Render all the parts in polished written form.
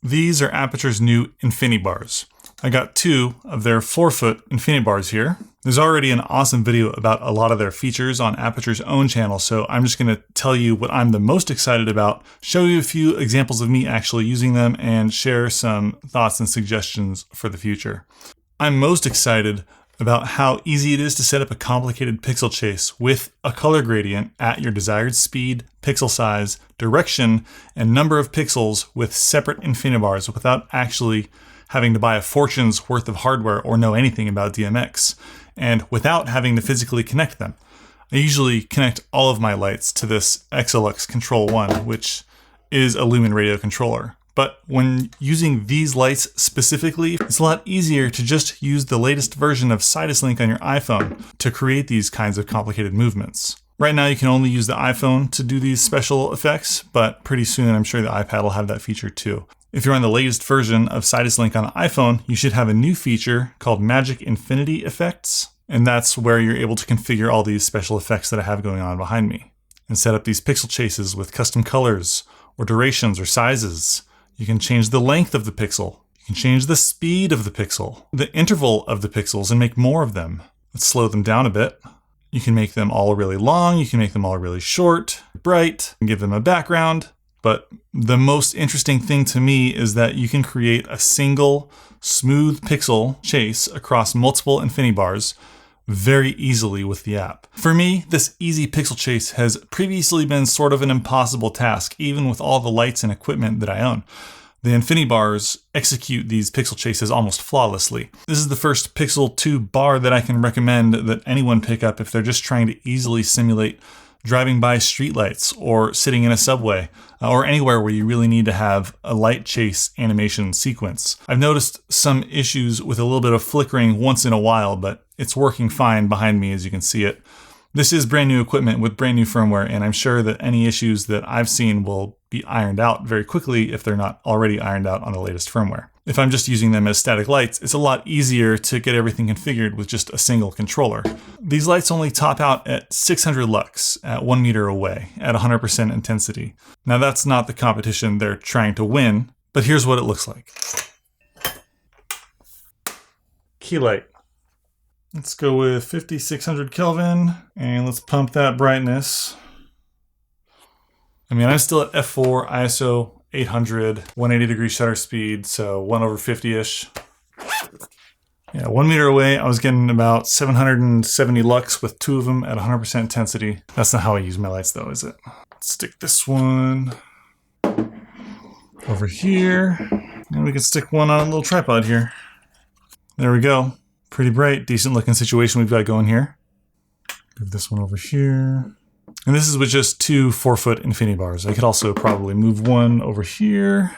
These are Aputure's new InfiniBars. I got 2 of their 4-foot InfiniBars here. There's already an awesome video about a lot of their features on Aputure's own channel, so I'm just going to tell you what I'm the most excited about, show you a few examples of me actually using them, and share some thoughts and suggestions for the future. I'm most excited about how easy it is to set up a complicated pixel chase with a color gradient at your desired speed, pixel size, direction, and number of pixels with separate InfiniBars without actually having to buy a fortune's worth of hardware or know anything about DMX, and without having to physically connect them. I usually connect all of my lights to this Exolux Control 1, which is a Lumen radio controller. But when using these lights specifically, it's a lot easier to just use the latest version of Sidus Link on your iPhone to create these kinds of complicated movements. Right now you can only use the iPhone to do these special effects, but pretty soon I'm sure the iPad will have that feature too. If you're on the latest version of Sidus Link on the iPhone, you should have a new feature called Magic Infinity Effects, and that's where you're able to configure all these special effects that I have going on behind me, and set up these pixel chases with custom colors, or durations, or sizes. You can change the length of the pixel. You can change the speed of the pixel, the interval of the pixels, and make more of them. Let's slow them down a bit. You can make them all really long. You can make them all really short, bright, and give them a background. But the most interesting thing to me is that you can create a single smooth pixel chase across multiple InfiniBars very easily with the app. For me, this easy pixel chase has previously been sort of an impossible task, even with all the lights and equipment that I own. The InfiniBars execute these pixel chases almost flawlessly. This is the first Pixel 2 bar that I can recommend that anyone pick up if they're just trying to easily simulate driving by streetlights or sitting in a subway or anywhere where you really need to have a light chase animation sequence. I've noticed some issues with a little bit of flickering once in a while, but it's working fine behind me as you can see it. This is brand new equipment with brand new firmware, and I'm sure that any issues that I've seen will be ironed out very quickly if they're not already ironed out on the latest firmware. If I'm just using them as static lights, it's a lot easier to get everything configured with just a single controller. These lights only top out at 600 lux at 1 meter away at 100% intensity. Now that's not the competition they're trying to win, but here's what it looks like. Key light. Let's go with 5600 Kelvin and let's pump that brightness. I mean, I'm still at f4 ISO 800, 180 degree shutter speed, so 1/50-ish. Yeah, 1 meter away, I was getting about 770 lux with 2 of them at 100% intensity. That's not how I use my lights though, is it? Let's stick this one over here, and we can stick one on a little tripod here. There we go. Pretty bright, decent looking situation we've got going here. Move this one over here. And this is with just 2 4-foot InfiniBars. I could also probably move one over here.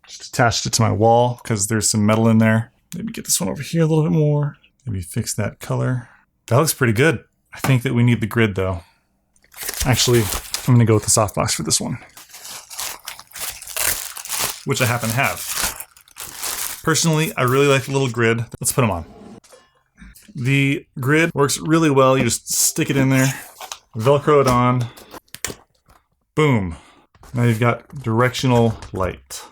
Just attached it to my wall because there's some metal in there. Maybe get this one over here a little bit more. Maybe fix that color. That looks pretty good. I think that we need the grid though. Actually, I'm gonna go with the softbox for this one, which I happen to have. Personally, I really like the little grid. Let's put them on. The grid works really well. You just stick it in there, Velcro it on, boom. Now you've got directional light.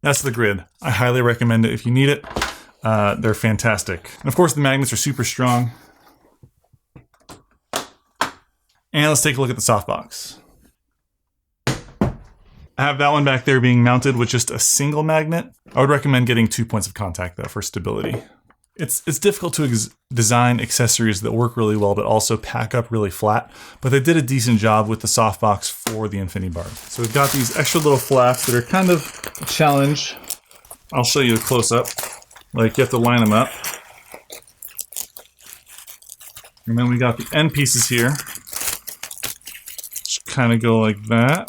That's the grid. I highly recommend it if you need it. They're fantastic. And of course the magnets are super strong. And let's take a look at the softbox. I have that one back there being mounted with just a single magnet. I would recommend getting 2 points of contact though for stability. It's difficult to design accessories that work really well but also pack up really flat, but they did a decent job with the softbox for the InfiniBar. So we've got these extra little flaps that are kind of a challenge. I'll show you a close-up. Like, you have to line them up. And then we got the end pieces here. Just kind of go like that.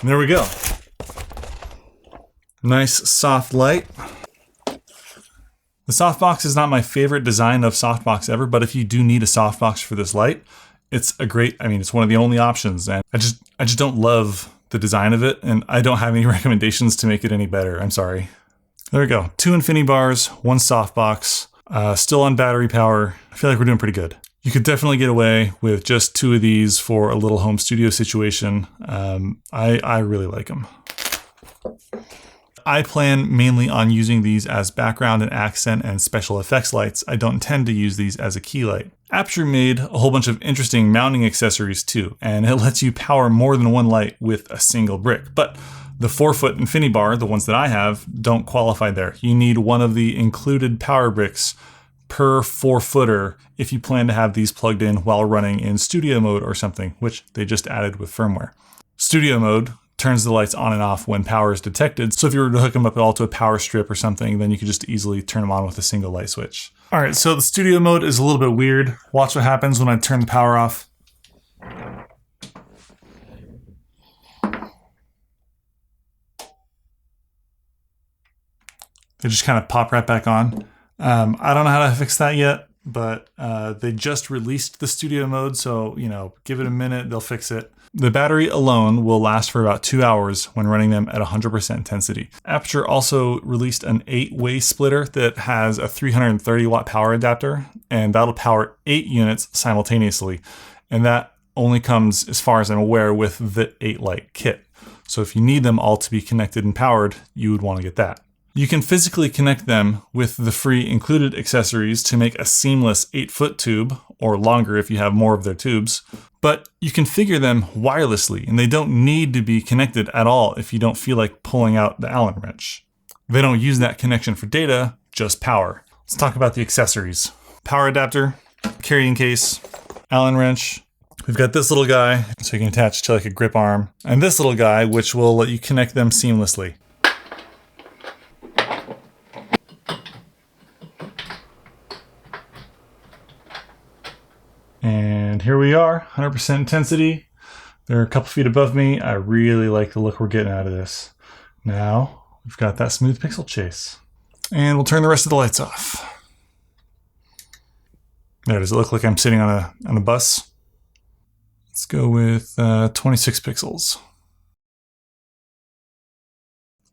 And there we go. Nice soft light. The softbox is not my favorite design of softbox ever, but if you do need a softbox for this light, it's a great, it's one of the only options, and I just don't love the design of it, and I don't have any recommendations to make it any better. I'm sorry. There we go. 2 InfiniBars, 1 softbox. Still on battery power. I feel like we're doing pretty good. You could definitely get away with just 2 of these for a little home studio situation. I really like them. I plan mainly on using these as background and accent and special effects lights. I don't intend to use these as a key light. Aputure made a whole bunch of interesting mounting accessories too, and it lets you power more than one light with a single brick. But the 4-foot InfiniBar, the ones that I have, don't qualify there. You need one of the included power bricks per 4-footer if you plan to have these plugged in while running in studio mode or something, which they just added with firmware. Studio mode turns the lights on and off when power is detected. So if you were to hook them up all to a power strip or something, then you could just easily turn them on with a single light switch. All right, so the studio mode is a little bit weird. Watch what happens when I turn the power off. They just kind of pop right back on. I don't know how to fix that yet, but they just released the studio mode, so give it a minute, they'll fix it. The battery alone will last for about 2 hours when running them at 100% intensity. Aputure also released an 8-way splitter that has a 330 watt power adapter, and that'll power 8 units simultaneously. And that only comes, as far as I'm aware, with the 8-light kit. So if you need them all to be connected and powered, you would want to get that. You can physically connect them with the free included accessories to make a seamless 8-foot tube, or longer if you have more of their tubes. But you configure them wirelessly, and they don't need to be connected at all if you don't feel like pulling out the Allen wrench. They don't use that connection for data, just power. Let's talk about the accessories. Power adapter, carrying case, Allen wrench. We've got this little guy, so you can attach to like a grip arm, and this little guy, which will let you connect them seamlessly. And here we are, 100% intensity. They're a couple feet above me. I really like the look we're getting out of this. Now, we've got that smooth pixel chase. And we'll turn the rest of the lights off. There, does it look like I'm sitting on a bus? Let's go with 26 pixels.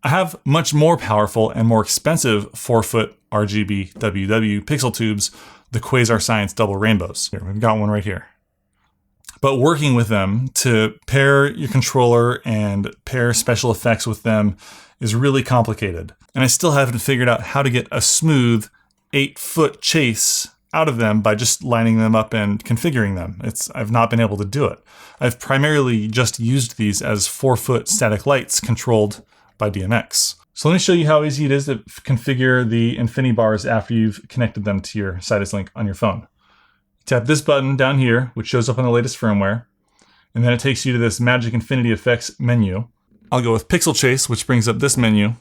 I have much more powerful and more expensive 4-foot RGB WW pixel tubes, the Quasar Science Double Rainbows. Here, we've got one right here. But working with them to pair your controller and pair special effects with them is really complicated. And I still haven't figured out how to get a smooth 8-foot chase out of them by just lining them up and configuring them. I've not been able to do it. I've primarily just used these as 4-foot static lights controlled by DMX. So let me show you how easy it is to configure the InfiniBars after you've connected them to your Sidus Link on your phone. Tap this button down here, which shows up on the latest firmware, and then it takes you to this Magic Infinity Effects menu. I'll go with Pixel Chase, which brings up this menu.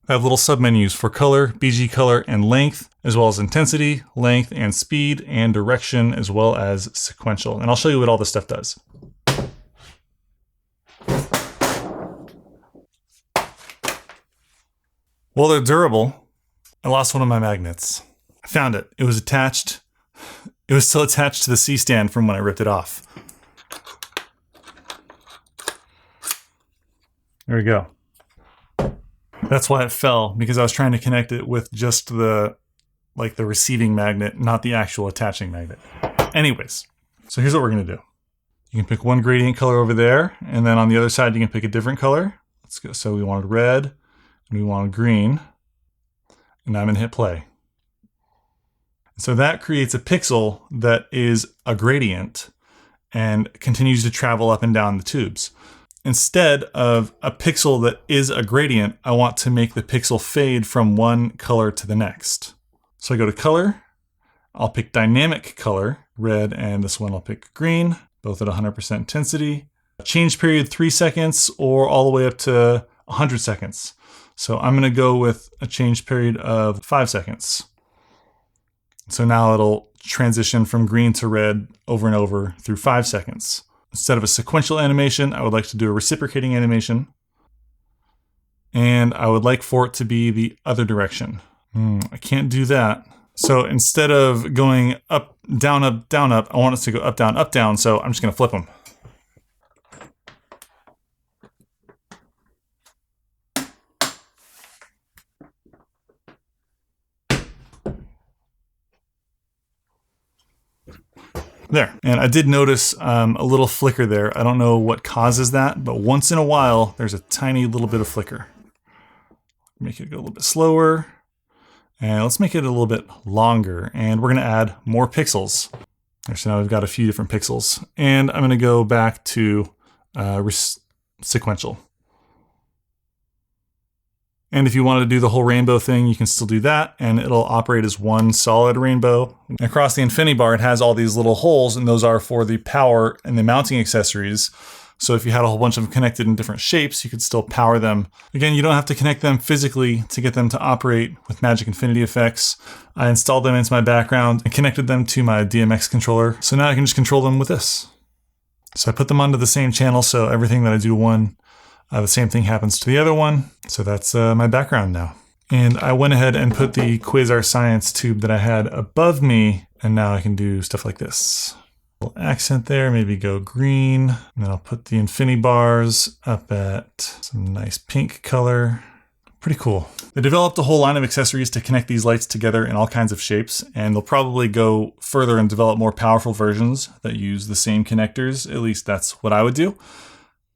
I have little submenus for color, BG color, and length, as well as intensity, length, and speed, and direction, as well as sequential. And I'll show you what all this stuff does. Well, they're durable. I lost one of my magnets. I found it. It was attached. It was still attached to the C-stand from when I ripped it off. There we go. That's why it fell, because I was trying to connect it with just the receiving magnet, not the actual attaching magnet. Anyways, so here's what we're going to do. You can pick one gradient color over there, and then on the other side you can pick a different color. Let's go. So we wanted red. And we want green, and I'm going to hit play. So that creates a pixel that is a gradient and continues to travel up and down the tubes. Instead of a pixel that is a gradient, I want to make the pixel fade from one color to the next. So I go to color, I'll pick dynamic color, red, and this one I'll pick green, both at 100% intensity. Change period 3 seconds or all the way up to 100 seconds. So I'm going to go with a change period of 5 seconds. So now it'll transition from green to red over and over through 5 seconds. Instead of a sequential animation, I would like to do a reciprocating animation. And I would like for it to be the other direction. I can't do that. So instead of going up, down, up, down, up, I want us to go up, down, up, down. So I'm just going to flip them. There. And I did notice a little flicker there. I don't know what causes that, but once in a while, there's a tiny little bit of flicker. Make it go a little bit slower. And let's make it a little bit longer. And we're going to add more pixels. So now we've got a few different pixels. And I'm going to go back to sequential. And if you wanted to do the whole rainbow thing, you can still do that, and it'll operate as one solid rainbow. And across the Infinity Bar, it has all these little holes, and those are for the power and the mounting accessories. So if you had a whole bunch of them connected in different shapes, you could still power them. Again, you don't have to connect them physically to get them to operate with Magic Infinity effects. I installed them into my background and connected them to my DMX controller. So now I can just control them with this. So I put them onto the same channel, so everything that I do one, the same thing happens to the other one. So that's my background now. And I went ahead and put the Quasar Science tube that I had above me, and now I can do stuff like this. A little accent there, maybe go green. And then I'll put the Infinity Bars up at some nice pink color. Pretty cool. They developed a whole line of accessories to connect these lights together in all kinds of shapes, and they'll probably go further and develop more powerful versions that use the same connectors. At least that's what I would do.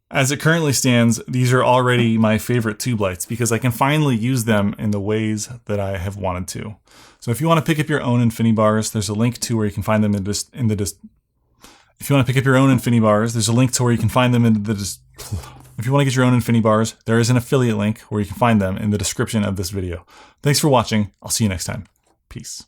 As it currently stands, these are already my favorite tube lights because I can finally use them in the ways that I have wanted to. So if you want to pick up your own Infinity Bars, there's a link to where you can find them If you want to pick up your own Infinity Bars, there's a link to where you can find them in the If you want to get your own Infinity Bars, there is an affiliate link where you can find them in the description of this video. Thanks for watching. I'll see you next time. Peace.